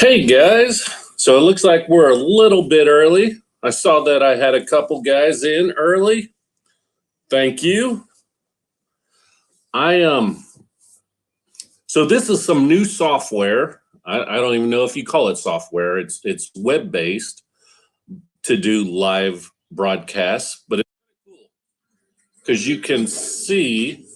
Hey guys, so it looks like we're a little bit early. I saw that I had a couple guys in early. Thank you. So this is some new software. I don't even know if you call it software. It's web-based to do live broadcasts, but it's cool because you can see.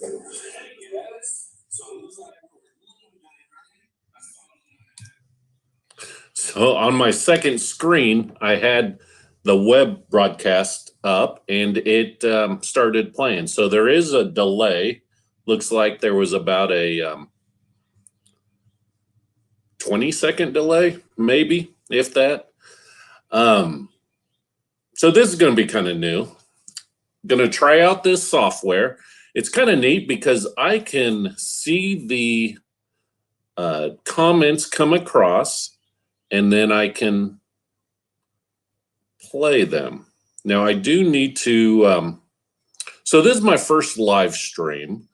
So on my second screen, I had the web broadcast up and it started playing. So there is a delay. Looks like there was about a 20-second delay, maybe, if that. So this is going to be kind of new. Going to try out this software. It's kind of neat because I can see the comments come across and then I can play them. Now I do need to, so this is my first live stream.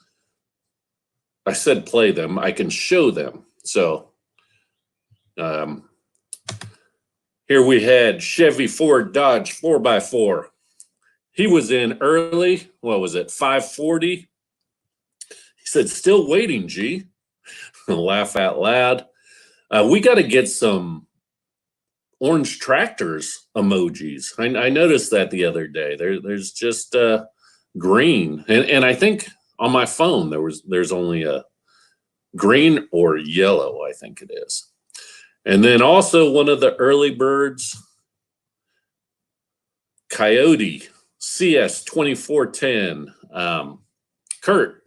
I said play them, I can show them. So here we had Chevy, Ford, Dodge 4x4. He was in early, what was it, 5:40? He said, still waiting, G. Laugh out loud. We got to get some orange tractors emojis. I noticed that the other day. There's just green, and I think on my phone there's only a green or yellow. I think it is. And then also one of the early birds, Kioti C52410. Kurt,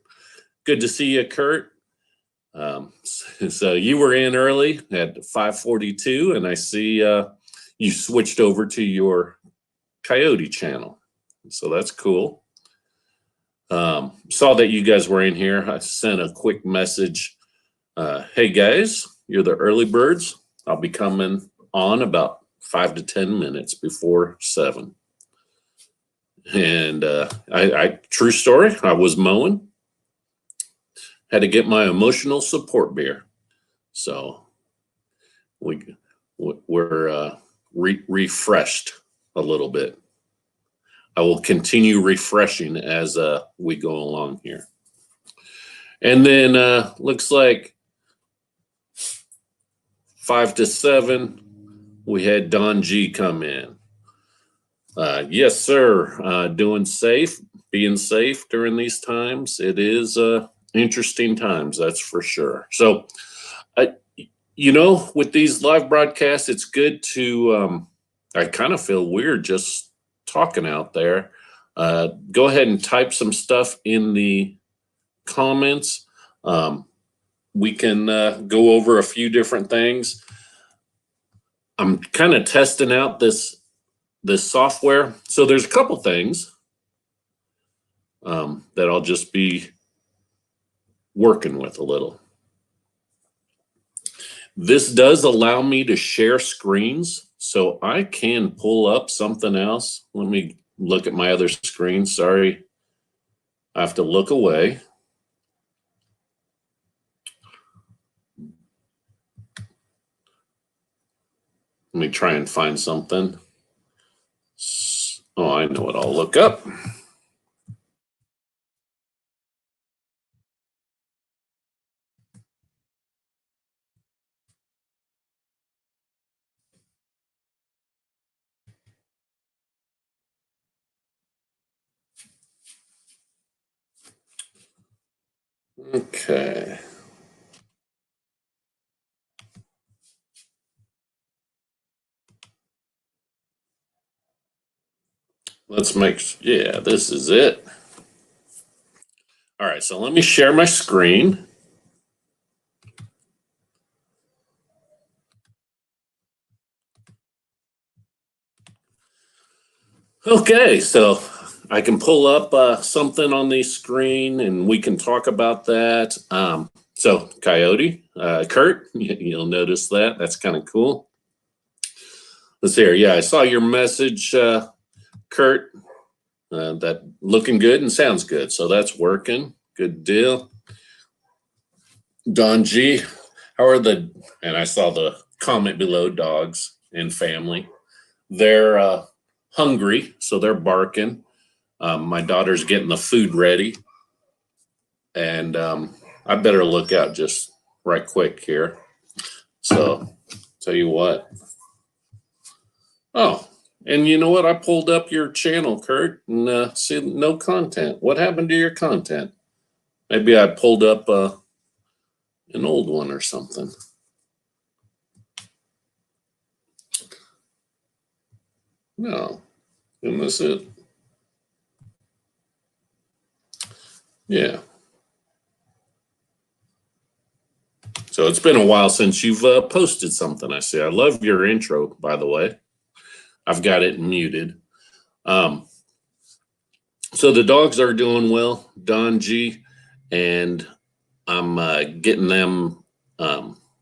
good to see you, Kurt. So you were in early at 5:42, and I see you switched over to your Kioti channel. So that's cool. Saw that you guys were in here. I sent a quick message. Hey guys, you're the early birds. I'll be coming on about 5 to 10 minutes before 7. And I true story, I was mowing. Had to get my emotional support beer. So we're refreshed a little bit. I will continue refreshing as we go along here. And then looks like 5 to 7, we had Don G come in. Yes, sir. Doing safe, being safe during these times. It is interesting times, that's for sure. So, you know, with these live broadcasts, it's good to, I kind of feel weird just talking out there. Go ahead and type some stuff in the comments. We can go over a few different things. I'm kind of testing out this software. So there's a couple things that I'll just be working with a little. This does allow me to share screens, so I can pull up something else. Let me look at my other screen. Sorry, I have to look away. Let me try and find something. Oh, I know what I'll look up. Okay. Let's make, yeah, this is it. All right, so let me share my screen. Okay, so I can pull up something on the screen and we can talk about that. So Kioti, Kurt, you'll notice that. That's kind of cool. Let's see here. Yeah, I saw your message, Kurt. That looking good and sounds good. So that's working. Good deal. Don G, how are the, and I saw the comment below, dogs and family. They're hungry, so they're barking. My daughter's getting the food ready, and I better look out just right quick here. So, tell you what. Oh, and you know what? I pulled up your channel, Kurt, and see no content. What happened to your content? Maybe I pulled up an old one or something. No, isn't this it? Yeah. So it's been a while since you've posted something, I see. I love your intro, by the way. I've got it muted. So the dogs are doing well, Don G, and I'm getting them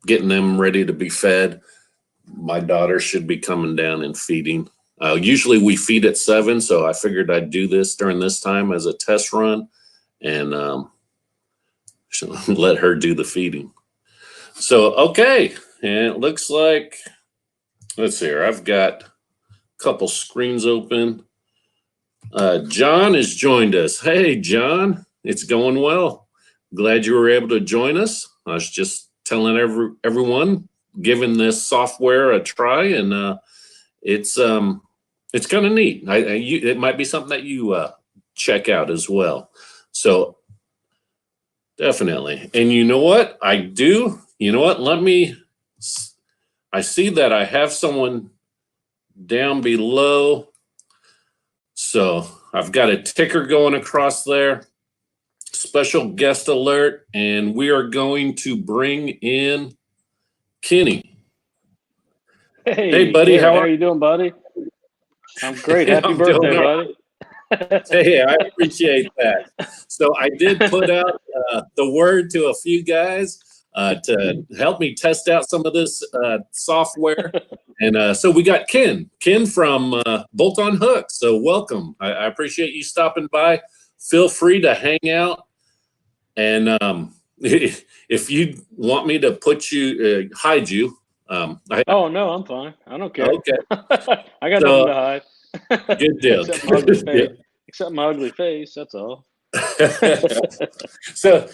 ready to be fed. My daughter should be coming down and feeding. Usually we feed at 7, so I figured I'd do this during this time as a test run and let her do the feeding. So, okay, and it looks like, let's see here, I've got a couple screens open. John has joined us. Hey, John, it's going well. Glad you were able to join us. I was just telling everyone, giving this software a try, and it's kind of neat. It might be something that you check out as well. So definitely. And you know what I do? You know what? I see that I have someone down below. So I've got a ticker going across there. Special guest alert. And we are going to bring in Kenny. Hey buddy, how are you doing, buddy? I'm great. Happy birthday, buddy. Hey, I appreciate that. So I did put out the word to a few guys to help me test out some of this software. And so we got Ken from Bolt on Hook. So welcome. I appreciate you stopping by. Feel free to hang out. And if you want me to put you, hide you. Oh, no, I'm fine. I don't care. Okay. I got nothing to hide. Good deal. Except my ugly face, that's all. So,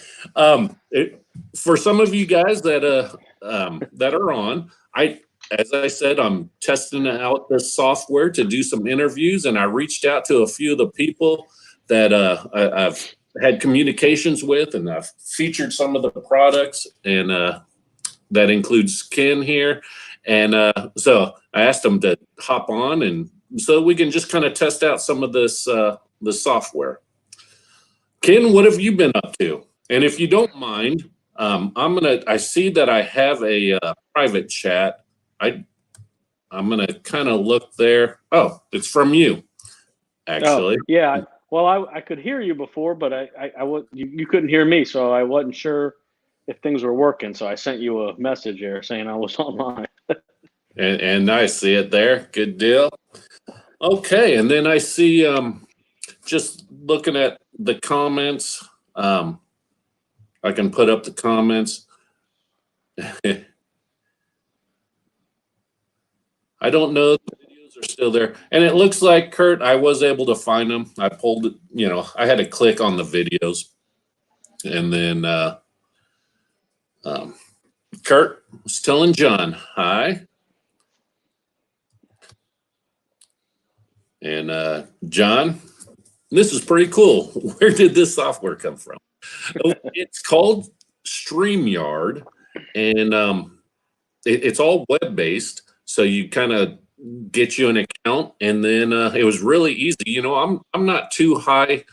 for some of you guys that are on, as I said, I'm testing out this software to do some interviews, and I reached out to a few of the people that I've had communications with, and I've featured some of the products, and that includes Ken here, and so I asked them to hop on, and so we can just kind of test out some of this the software. Ken, what have you been up to? And if you don't mind, I see that I have a private chat. I'm gonna kind of look there. Oh, it's from you, actually. Oh, yeah. Well, I could hear you before, but you couldn't hear me, so I wasn't sure if things were working. So I sent you a message there saying I was online. and I see it there. Good deal. Okay, and then I see just looking at the comments, I can put up the comments. I don't know if the videos are still there. And it looks like, Kurt, I was able to find them. I pulled it, I had to click on the videos. And then Kurt was telling John, hi. And John, this is pretty cool. Where did this software come from? It's called StreamYard, and it's all web-based. So you kind of get you an account, and then it was really easy. I'm not too high.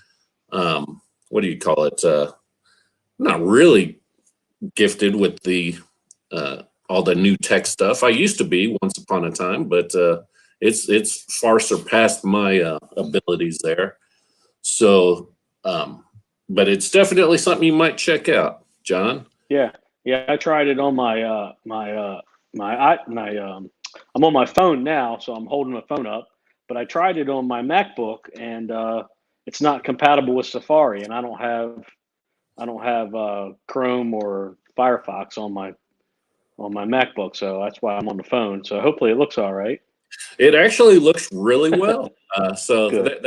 What do you call it? Not really gifted with the all the new tech stuff. I used to be once upon a time, but it's far surpassed my abilities there. So, but it's definitely something you might check out, John. Yeah, I tried it on my I'm on my phone now, so I'm holding my phone up. But I tried it on my MacBook, and it's not compatible with Safari, and I don't have Chrome or Firefox on my on my MacBook, so that's why I'm on the phone. So hopefully it looks all right. It actually looks really well. So Good.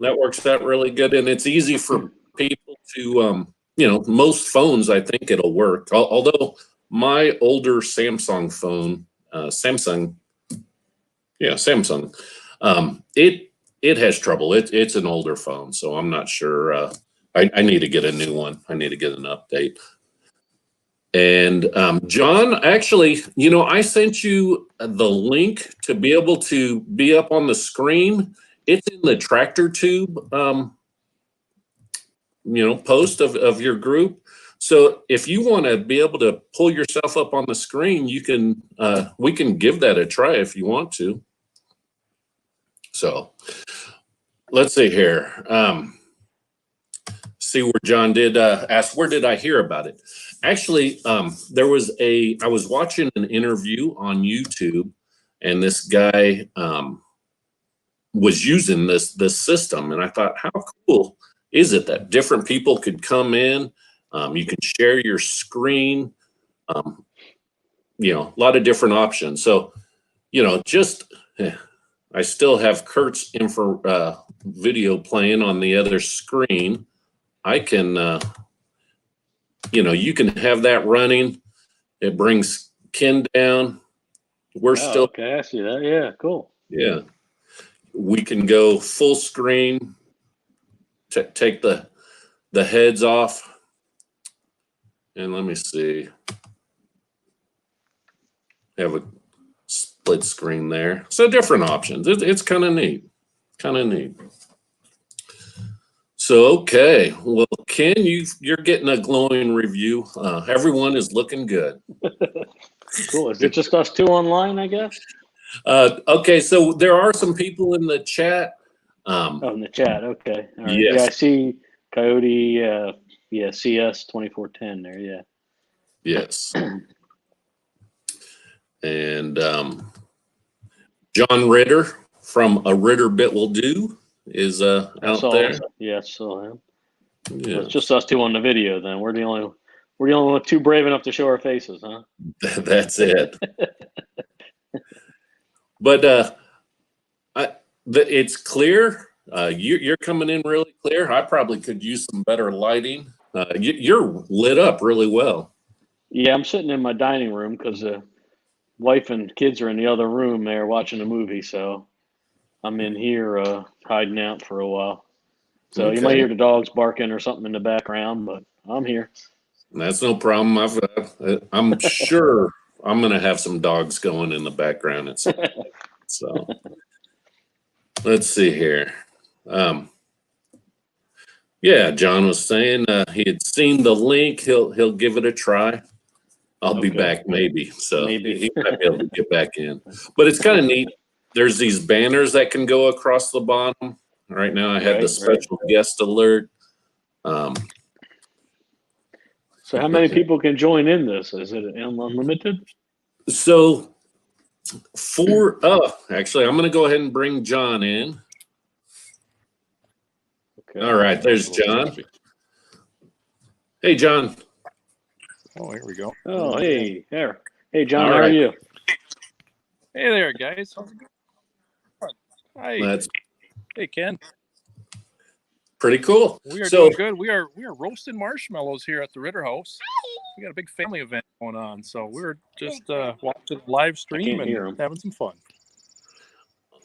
that works out really good, and it's easy for people to, most phones, I think it'll work. Although my older Samsung phone, Samsung, it has trouble. It's an older phone, so I'm not sure. I need to get a new one. I need to get an update. And John, actually, I sent you the link to be able to be up on the screen. It's in the tractor tube, post of your group. So if you want to be able to pull yourself up on the screen, you can. We can give that a try if you want to. So let's see here. See where John did ask, where did I hear about it? Actually, I was watching an interview on YouTube, and this guy was using this system, and I thought, how cool is it that different people could come in, you can share your screen, a lot of different options. So, I still have Kurt's video playing on the other screen. I can, you can have that running. It brings Ken down. We're still okay. I see that. Yeah, cool. Yeah, we can go full screen. Take the heads off, and let me see. Have a split screen there. So different options. It's kind of neat. So, okay. Well, Ken, you're getting a glowing review. Everyone is looking good. Cool. Is it just us two online, I guess? Okay, so there are some people in the chat. In the chat. Okay. All right. Yes. Yeah, I see Kioti, CS2410 there. Yeah. Yes. And John Ritter from A Ritter Bit Will Do is out there. Yeah, I saw him. Yeah. Well, it's just us two on the video then. We're the only two brave enough to show our faces, huh? That's it. But it's clear. You're coming in really clear. I probably could use some better lighting. You're lit up really well. Yeah, I'm sitting in my dining room because wife and kids are in the other room there watching a movie, so I'm in here hiding out for a while. So you might hear the dogs barking or something in the background, but I'm here. That's no problem. I'm sure I'm going to have some dogs going in the background at some point. So let's see here. Yeah, John was saying he had seen the link. He'll give it a try. I'll be back maybe. So maybe he might be able to get back in. But it's kind of neat. There's these banners that can go across the bottom. Right now I had the special guest alert. So how many people can join in this? Is it unlimited? So actually, I'm going to go ahead and bring John in. Okay. All right, there's John. Hey, John. Oh, here we go. Oh, hey, there. Hey, John, how are you? Hey there, guys. How's it going? Hi. Hey, Ken. Pretty cool. We are doing good. We are roasting marshmallows here at the Ritter house. We got a big family event going on, so we're just watching the live stream and having some fun.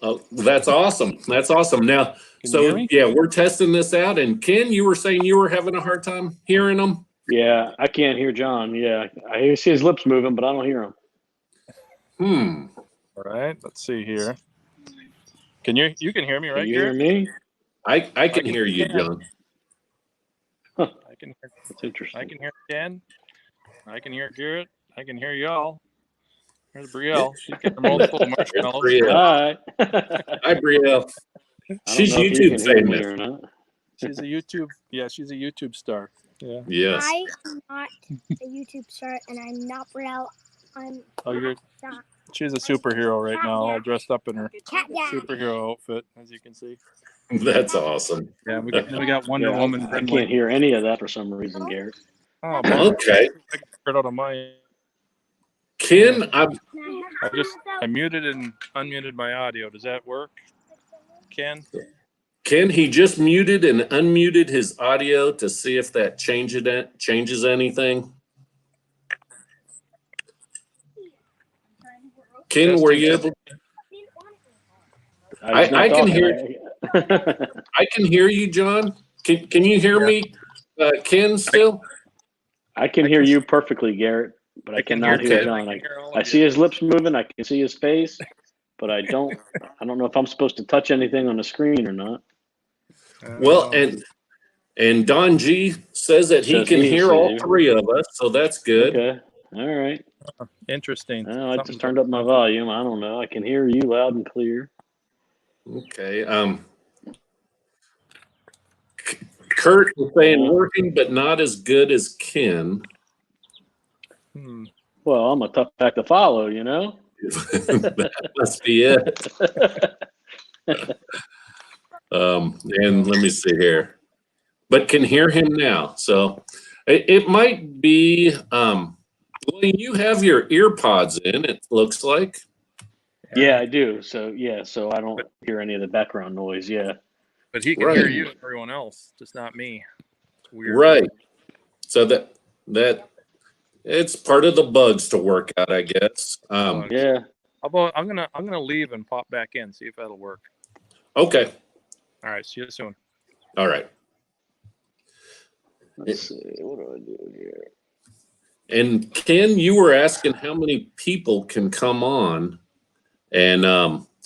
Oh, that's awesome. That's awesome. Now, we're testing this out. And Ken, you were saying you were having a hard time hearing them? Yeah, I can't hear John. Yeah, I see his lips moving, but I don't hear him. All right, let's see here. You can hear me, right? Can you hear me? I can hear you, John. Huh. That's interesting. I can hear Ken. I can hear Garrett. I can hear y'all. Here's Brielle. She's getting multiple marshmallows. Hi. Hi, Brielle. She's YouTube famous. She's a YouTube. Yeah, she's a YouTube star. Yeah. Yes. I am not a YouTube star, and I'm not Brielle. She's a superhero right now, all dressed up in her superhero outfit, as you can see. That's awesome. Yeah, we got Wonder Woman. I can't hear any of that for some reason, Garrett. Oh, okay. I can figure it out on my. Ken, I muted and unmuted my audio. Does that work, Ken? He just muted and unmuted his audio to see if that changes anything. Ken, were you able? I can hear. I can hear you, John. Can you hear me, Ken? Still, I can hear you perfectly, Garrett, but I cannot hear John. I see his lips moving. I can see his face, but I don't know if I'm supposed to touch anything on the screen or not. Well, and Don G says that he can hear all three of us, so that's good. Okay, all right. Interesting. I just turned up my volume. I don't know. I can hear you loud and clear. Okay. Kurt is saying working, but not as good as Ken. Well, I'm a tough act to follow, you know. That must be it. And let me see here, but can hear him now. So it might be. Well, you have your ear pods in. It looks like. Yeah, I do. So so I don't hear any of the background noise. Yeah. But he can hear you and everyone else, just not me. It's weird. Right. So that it's part of the bugs to work out, I guess. Yeah. How about I'm gonna leave and pop back in, see if that'll work. Okay. All right. See you soon. All right. Let's see. What do I do here? And Ken, you were asking how many people can come on, and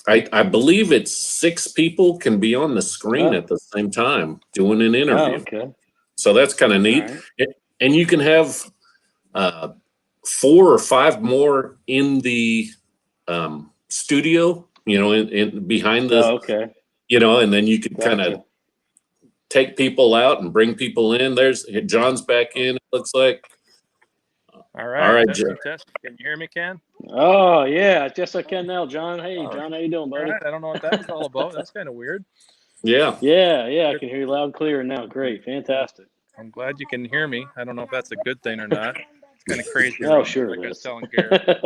I believe it's 6 people can be on the screen at the same time doing an interview. Okay. So that's kind of neat. Right. And you can have 4 or 5 more in the studio, you know, in behind the, okay. You know, and then you could kind of take people out and bring people in. There's John's back in, it looks like. All right. All right, test. Can you hear me, Ken? Oh, yeah. Yes, I can now, John. Hey, John, how you doing, buddy? All right. I don't know what that was all about. That's kind of weird. Yeah. Yeah. I can hear you loud and clear now. Great. Fantastic. I'm glad you can hear me. I don't know if that's a good thing or not. It's kind of crazy. Oh, sure. Like I was telling Garrett,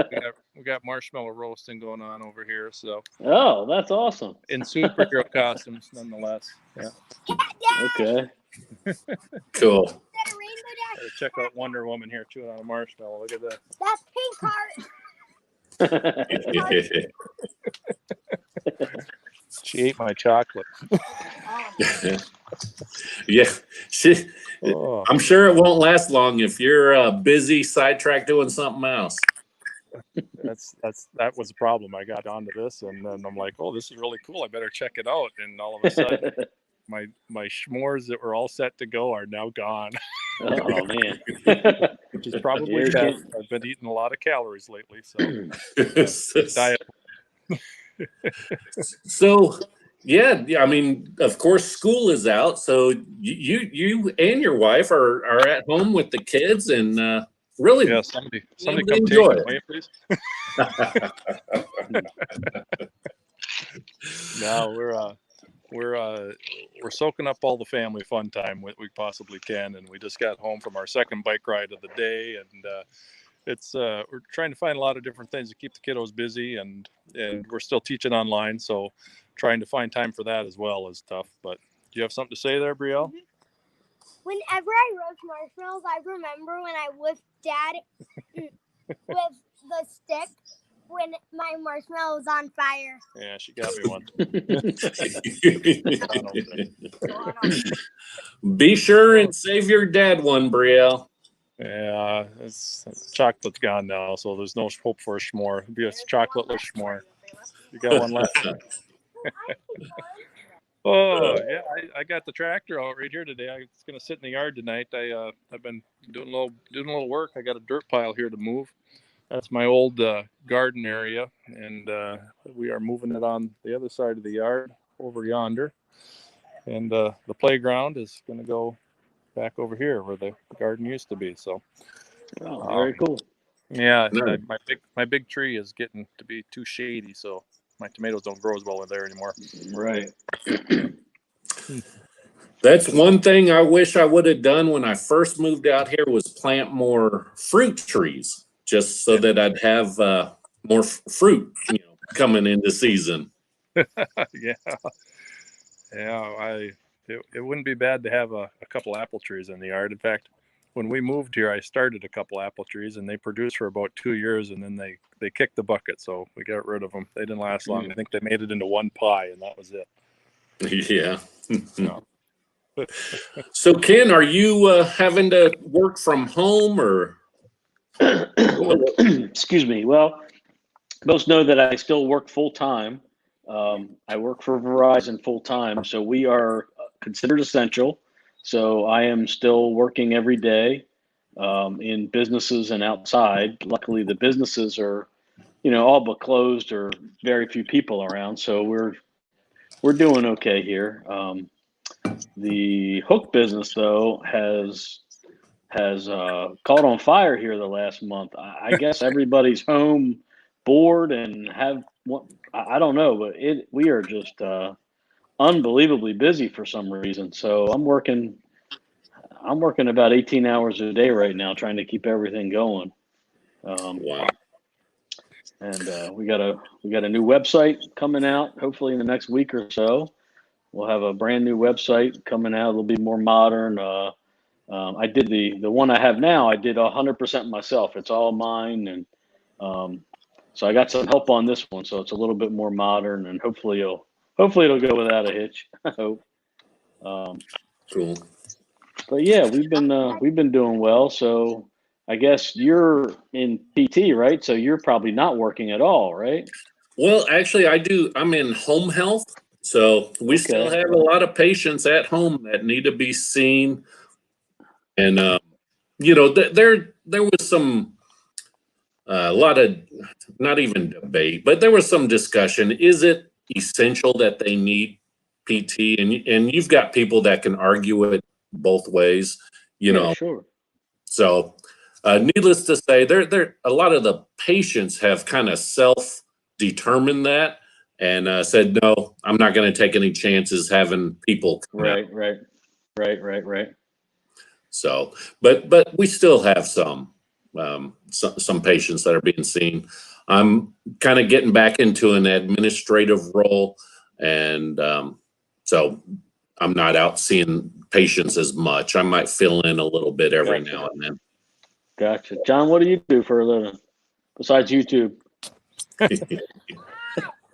we got marshmallow roasting going on over here. So. Oh, that's awesome. In superhero costumes, nonetheless. Yeah. Okay. Cool. Check out Wonder Woman here chewing on a marshmallow. Look at that. That pink heart. She ate my chocolate. Yeah, I'm sure it won't last long if you're busy sidetracked doing something else. That was the problem. I got onto this, and then I'm like, oh, this is really cool. I better check it out. And all of a sudden, my s'mores that were all set to go are now gone. Oh man, which is probably best. I've been eating a lot of calories lately, so diet. So yeah, I mean, of course, school is out, so you and your wife are at home with the kids, and really, yeah. Somebody come enjoy take it away, please. No, we're soaking up all the family fun time we possibly can, and we just got home from our second bike ride of the day, and it's we're trying to find a lot of different things to keep the kiddos busy, and we're still teaching online, so trying to find time for that as well is tough. But do you have something to say there, Brielle? Whenever I roast marshmallows, I remember when I whipped Dad with the stick when my marshmallow was on fire. Yeah, she got me one. Be sure and save your dad one, Brielle. Yeah, chocolate's gone now, so there's no hope for a s'more. It'll be a chocolateless s'more. You got one left. Oh yeah, I got the tractor out right here today. It's gonna sit in the yard tonight. I've been doing a little work. I got a dirt pile here to move. That's my old garden area, and we are moving it on the other side of the yard over yonder. And the playground is going to go back over here where the garden used to be. So, very cool. Yeah, my big tree is getting to be too shady, so my tomatoes don't grow as well in there anymore. Right. That's one thing I wish I would have done when I first moved out here was plant more fruit trees. just so that I'd have more fruit, coming into season. Yeah. It wouldn't be bad to have a couple apple trees in the yard. In fact, when we moved here, I started a couple apple trees, and they produced for about 2 years, and then they kicked the bucket, so we got rid of them. They didn't last long. I think they made it into one pie, and that was it. Yeah. No. So, Ken, are you having to work from home or? Excuse me. Well, most know that I still work full time. I work for Verizon full time, so we are considered essential. So I am still working every day in businesses and outside. Luckily, the businesses are, all but closed or very few people around. So we're doing okay here. The hook business, though, has caught on fire here the last month. I guess everybody's home bored and I don't know, but we are just unbelievably busy for some reason. So I'm working about 18 hours a day right now trying to keep everything going. Wow. And we got a new website coming out hopefully in the next week or so. We'll have a brand new website coming out. It'll be more modern. I did the one I have now. I did 100% myself. It's all mine, and so I got some help on this one. So it's a little bit more modern, and hopefully it'll go without a hitch. I hope. Cool. But yeah, we've been doing well. So I guess you're in PT, right? So you're probably not working at all, right? Well, actually, I do. I'm in home health. So we still have a lot of patients at home that need to be seen. And, there was some, a lot of, not even debate, but there was some discussion. Is it essential that they need PT? And you've got people that can argue it both ways, Yeah, sure. So needless to say, a lot of the patients have kind of self-determined that. And said, no, I'm not going to take any chances having people come out. Right. So, but we still have some patients that are being seen. I'm kind of getting back into an administrative role, and so I'm not out seeing patients as much. I might fill in a little bit every now and then. Gotcha. John, what do you do for a living besides YouTube?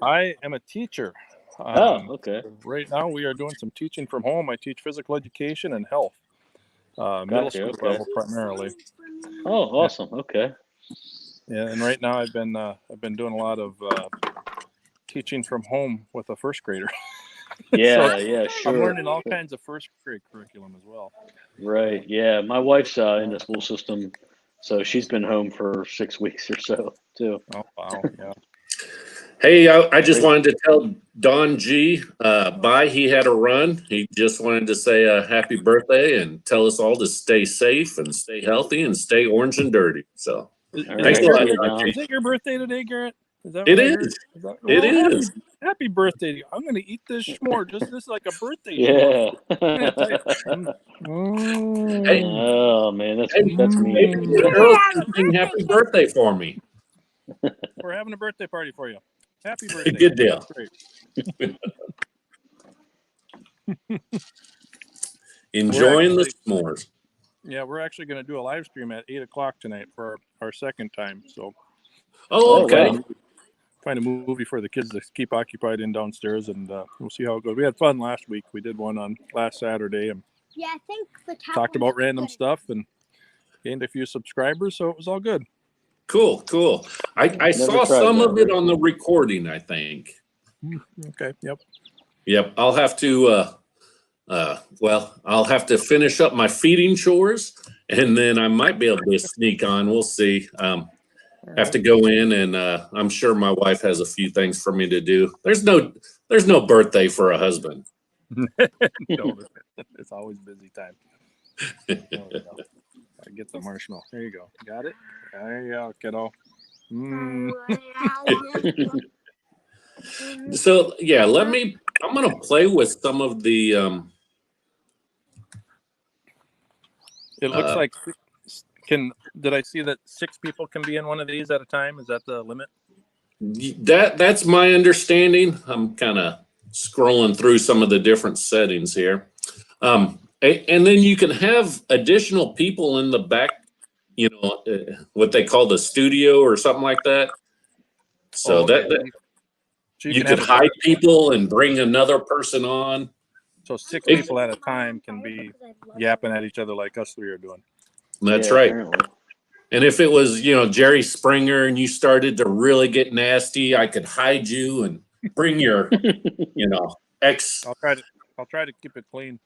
I am a teacher. Okay. Right now, we are doing some teaching from home. I teach physical education and health, middle school level primarily. Oh, awesome. Okay. Yeah, and right now I've been doing a lot of teaching from home with a first grader. Yeah, sure. I'm learning all kinds of first grade curriculum as well. Right. Yeah, my wife's in the school system, so she's been home for 6 weeks or so too. Oh wow. Yeah. Hey, I just wanted to tell Don G, bye. He had a run. He just wanted to say a happy birthday and tell us all to stay safe and stay healthy and stay orange and dirty. So thanks a lot, Don G. Is it your birthday today, Garrett? Is that It what I is. heard? It is. Happy birthday to you. I'm going to eat this s'more. This is like a birthday Yeah. Hey. Oh man, that's me. Happy birthday for me. We're having a birthday party for you. Happy birthday. Good deal. Enjoying the s'mores. Yeah, we're actually going to do a live stream at 8 o'clock tonight for our second time. So, okay. Wow. Find a movie for the kids to keep occupied in downstairs, and we'll see how it goes. We had fun last week. We did one on last Saturday and I think talked about random stuff and gained a few subscribers, so it was all good. Cool. I saw some of it on the recording, I think. Okay. Yep. I'll have to I'll have to finish up my feeding chores, and then I might be able to sneak on. We'll see. Have to go in, and I'm sure my wife has a few things for me to do. There's no birthday for a husband. No, it's always busy time. I get the marshmallow. There you go. Got it? There you go, kiddo. So yeah, I'm gonna play with some of the it looks like Did I see that 6 people can be in one of these at a time? Is that the limit? That's my understanding. I'm kind of scrolling through some of the different settings here. And then you can have additional people in the back, what they call the studio or something like that. So okay. So you can could have hide people and bring another person on. So 6 people at a time can be yapping at each other like us 3 are doing. That's right. Apparently. And if it was, Jerry Springer and you started to really get nasty, I could hide you and bring your, ex. I'll try to keep it clean.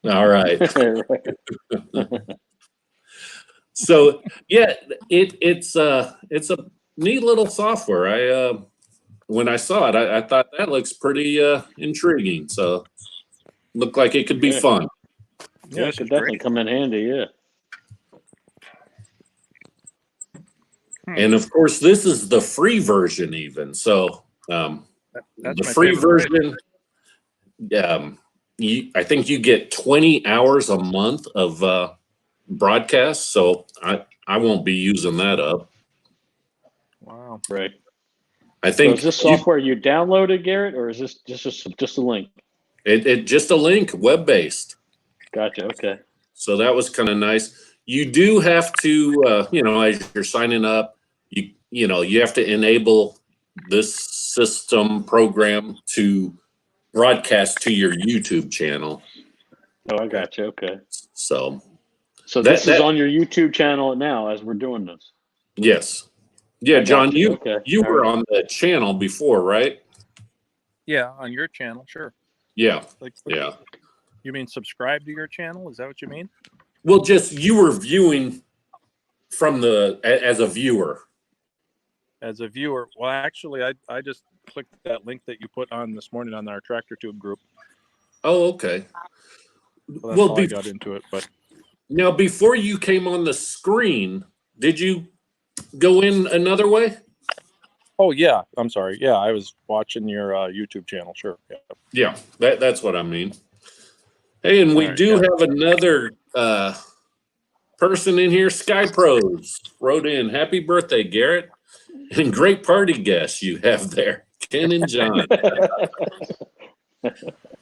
All right. Right. So yeah, it's a neat little software. When I saw it, I thought that looks pretty intriguing. So looked like it could be fun. Yeah, it could definitely come in handy. Yeah. And of course, this is the free version, even. So That's the my free favorite version, I think you get 20 hours a month of broadcast. So I won't be using that up. Wow. Right. I think So is this software you downloaded, Garrett, or is this just a link? it just a link, web based. Gotcha. Okay. So that was kind of nice. You do have to, as you're signing up, you have to enable this system program to broadcast to your YouTube channel. Oh, I gotcha. Okay. So this is on your YouTube channel now as we're doing this. yes. Yeah, John, you were on the channel before, right? Yeah, on your channel, sure. Yeah. Yeah. You mean subscribe to your channel? Is that what you mean? Well, just you were viewing from as a viewer. As a viewer, well, actually, I just clicked that link that you put on this morning on our Tractor Tube group. Oh, okay. So that's how I got into it. But now, before you came on the screen, did you go in another way? Oh yeah, I'm sorry. Yeah, I was watching your YouTube channel. Sure. Yeah, that's what I mean. Hey, and we have another person in here. Sky Pros wrote in, "Happy birthday, Garrett!" And great party guests you have there, Ken and John.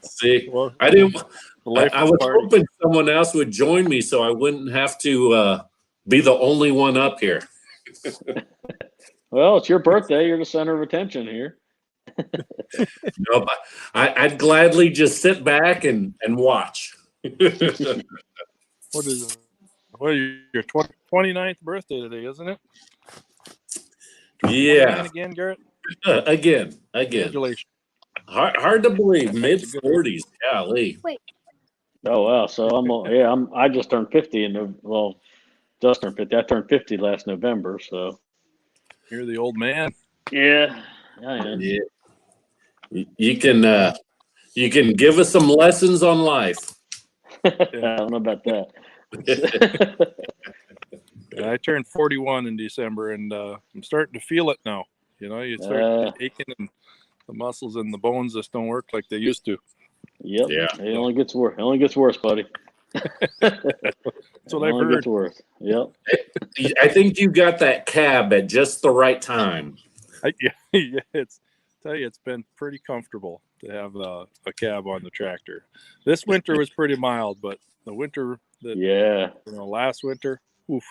See, Well, I didn't. I was hoping someone else would join me, so I wouldn't have to be the only one up here. Well, it's your birthday. You're the center of attention here. No, I'd gladly just sit back and watch. What is it? Well, your 29th birthday today, isn't it? Yeah. Again, Garrett? Again. Congratulations. Hard to believe. Mid-40s. Golly. Wait. Oh, wow. So I just turned 50 just turned 50. I turned 50 last November. So you're the old man. Yeah. I am. Yeah. You can give us some lessons on life. I don't know about that. I turned 41 in December, and I'm starting to feel it now. You start aching, and the muscles and the bones just don't work like they used to. Yep. Yeah. It only gets worse. It only gets worse, buddy. That's what I've heard. Gets worse. Yep. I think you got that cab at just the right time. It's been pretty comfortable to have a cab on the tractor. This winter was pretty mild, but the winter last winter, oof,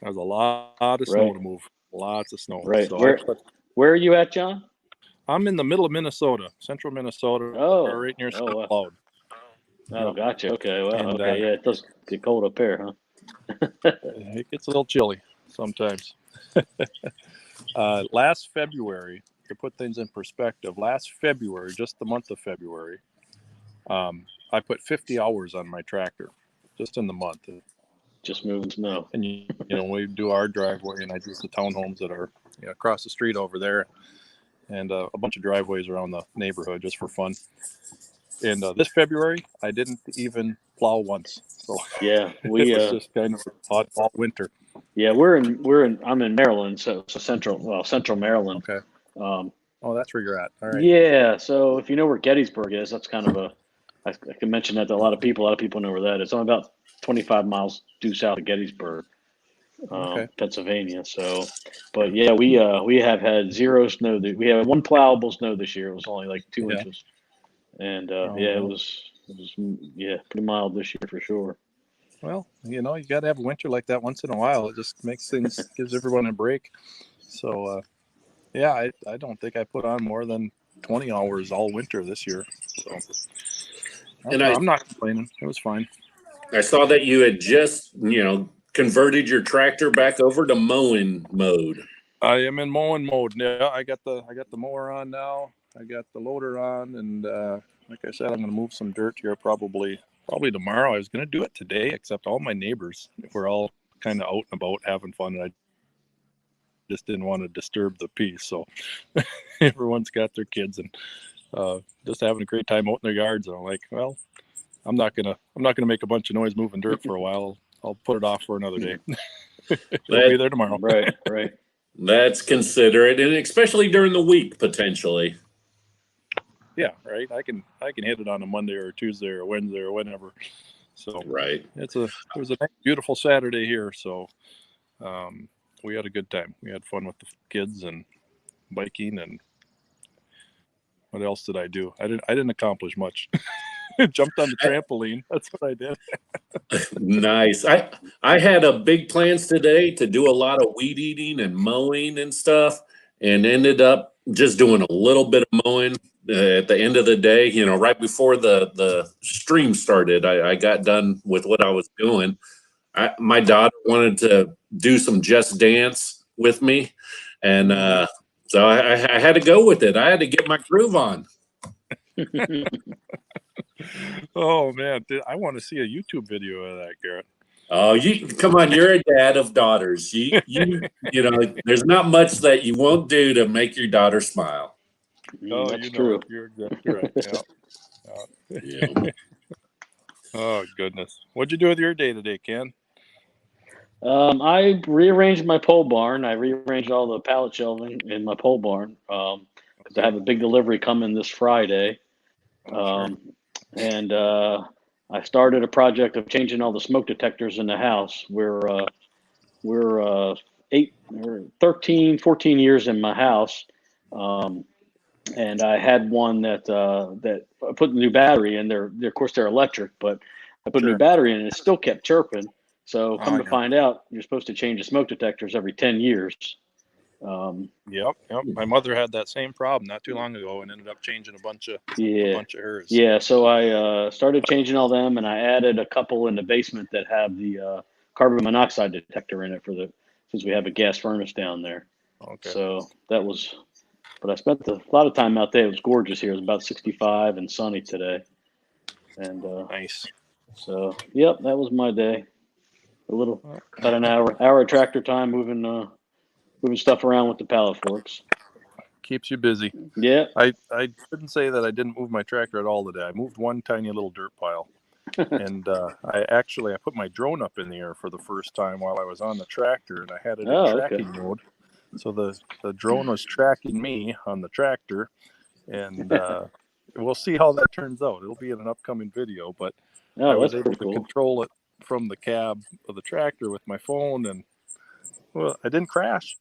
there was a lot of snow to move. Lots of snow. Right. So where are you at, John? I'm in the middle of Minnesota, central Minnesota. Right near St. Cloud. Oh, gotcha. Okay. Well, yeah, it does get cold up there, huh? It gets a little chilly sometimes. Last February, to put things in perspective, just the month of February, I put 50 hours on my tractor just in the month. Just moving snow. And we do our driveway, and I do the townhomes that are across the street over there, and a bunch of driveways around the neighborhood just for fun. And this February, I didn't even plow once. So yeah, it was just kind of hot all winter. Yeah, I'm in Maryland, so central Maryland. Okay. That's where you're at. All right. Yeah. So if you know where Gettysburg is, that's kind of I can mention that to a lot of people. A lot of people know where that is. It's only about 25 miles due south of Gettysburg. Pennsylvania. So, but yeah, we have had zero snow. We had one plowable snow this year. It was only like 2 inches, and it was pretty mild this year for sure. Well, you got to have a winter like that once in a while. It just makes things, gives everyone a break. So, I don't think I put on more than 20 hours all winter this year. So, I'm not complaining. It was fine. I saw that you had just, converted your tractor back over to mowing mode. I am in mowing mode. Yeah, I got the mower on now. I got the loader on, and like I said, I'm going to move some dirt here probably tomorrow. I was going to do it today, except all my neighbors were all kind of out and about having fun, and I just didn't want to disturb the peace. So everyone's got their kids and just having a great time out in their yards. And I'm like, well, I'm not gonna make a bunch of noise moving dirt for a while. I'll put it off for another day. It'll be there tomorrow. Right. That's considerate, and especially during the week potentially. Yeah, right. I can hit it on a Monday or a Tuesday or a Wednesday or whenever. So right. It was a nice, beautiful Saturday here. So we had a good time. We had fun with the kids and biking, and what else did I do? I didn't accomplish much. Jumped on the trampoline. That's what I did. Nice. I had a big plans today to do a lot of weed eating and mowing and stuff, and ended up just doing a little bit of mowing at the end of the day. Right before the stream started, I got done with what I was doing. My daughter wanted to do some Just Dance with me, and so I had to go with it. I had to get my groove on. Oh man, I want to see a YouTube video of that, Garrett. Oh, come on! You're a dad of daughters. There's not much that you won't do to make your daughter smile. Oh, that's true. You're exactly right. Yeah. Oh goodness, what'd you do with your day today, Ken? I rearranged my pole barn. I rearranged all the pallet shelving in my pole barn because I have a big delivery coming this Friday. Sure. And I started a project of changing all the smoke detectors in the house. We're 13, 14 years in my house, and I had one that I put a new battery in. Of course, they're electric, but I put a new battery in, and it still kept chirping. So come to find out, you're supposed to change the smoke detectors every 10 years. Yep. My mother had that same problem not too long ago and ended up changing a bunch of hers. Yeah. So I started changing all them, and I added a couple in the basement that have the carbon monoxide detector in it since we have a gas furnace down there. Okay. So that was, but I spent a lot of time out there. It was gorgeous here. It was about 65 and sunny today. And nice. So yep, that was my day. About an hour of tractor time moving stuff around with the Pallet Forks. Keeps you busy. Yeah. I couldn't say that I didn't move my tractor at all today. I moved one tiny little dirt pile. And I put my drone up in the air for the first time while I was on the tractor, and I had it in tracking mode. So the drone was tracking me on the tractor, and we'll see how that turns out. It'll be in an upcoming video, but I was able to control it from the cab of the tractor with my phone, and well, I didn't crash.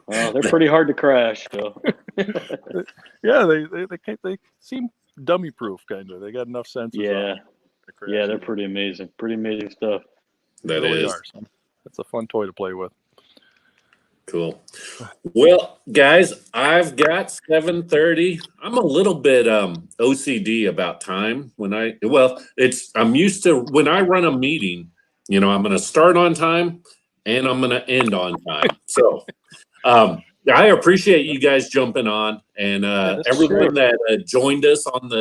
Well, they're pretty hard to crash. So. Yeah, they seem dummy proof, kind of. They got enough sensors. Yeah, they're pretty amazing. Pretty amazing stuff. That really is. It's a fun toy to play with. Cool. Well, guys, I've got 7:30. I'm a little bit OCD about time I'm used to when I run a meeting, I'm going to start on time and I'm going to end on time. So I appreciate you guys jumping on, and everyone that joined us on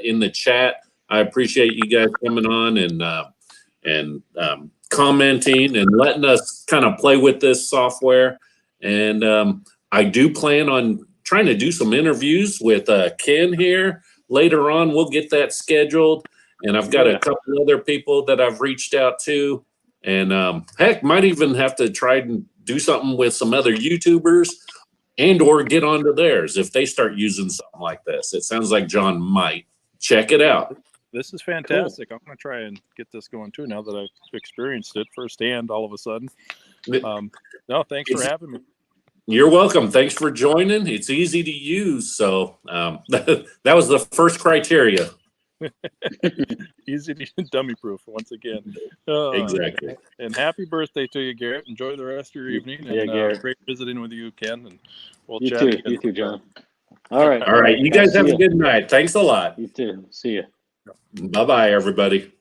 in the chat. I appreciate you guys coming on and commenting and letting us kind of play with this software. And I do plan on trying to do some interviews with Ken here later on. We'll get that scheduled, and I've got a couple other people that I've reached out to, and heck, might even have to try and do something with some other YouTubers and or get onto theirs if they start using something like this. It sounds like John might. Check it out. This is fantastic. I'm going to try and get this going too now that I've experienced it firsthand all of a sudden. No, thanks for having me. You're welcome. Thanks for joining. It's easy to use. So that was the first criteria. Easy to dummy proof once again. Exactly. And happy birthday to you, Garrett. Enjoy the rest of your evening. Yeah, and Garrett. Great visiting with you, Ken. And we'll You chat too. again. You too, John. All right. All right. You guys have a good night. Thanks a lot. You too. See you. Bye-bye, everybody.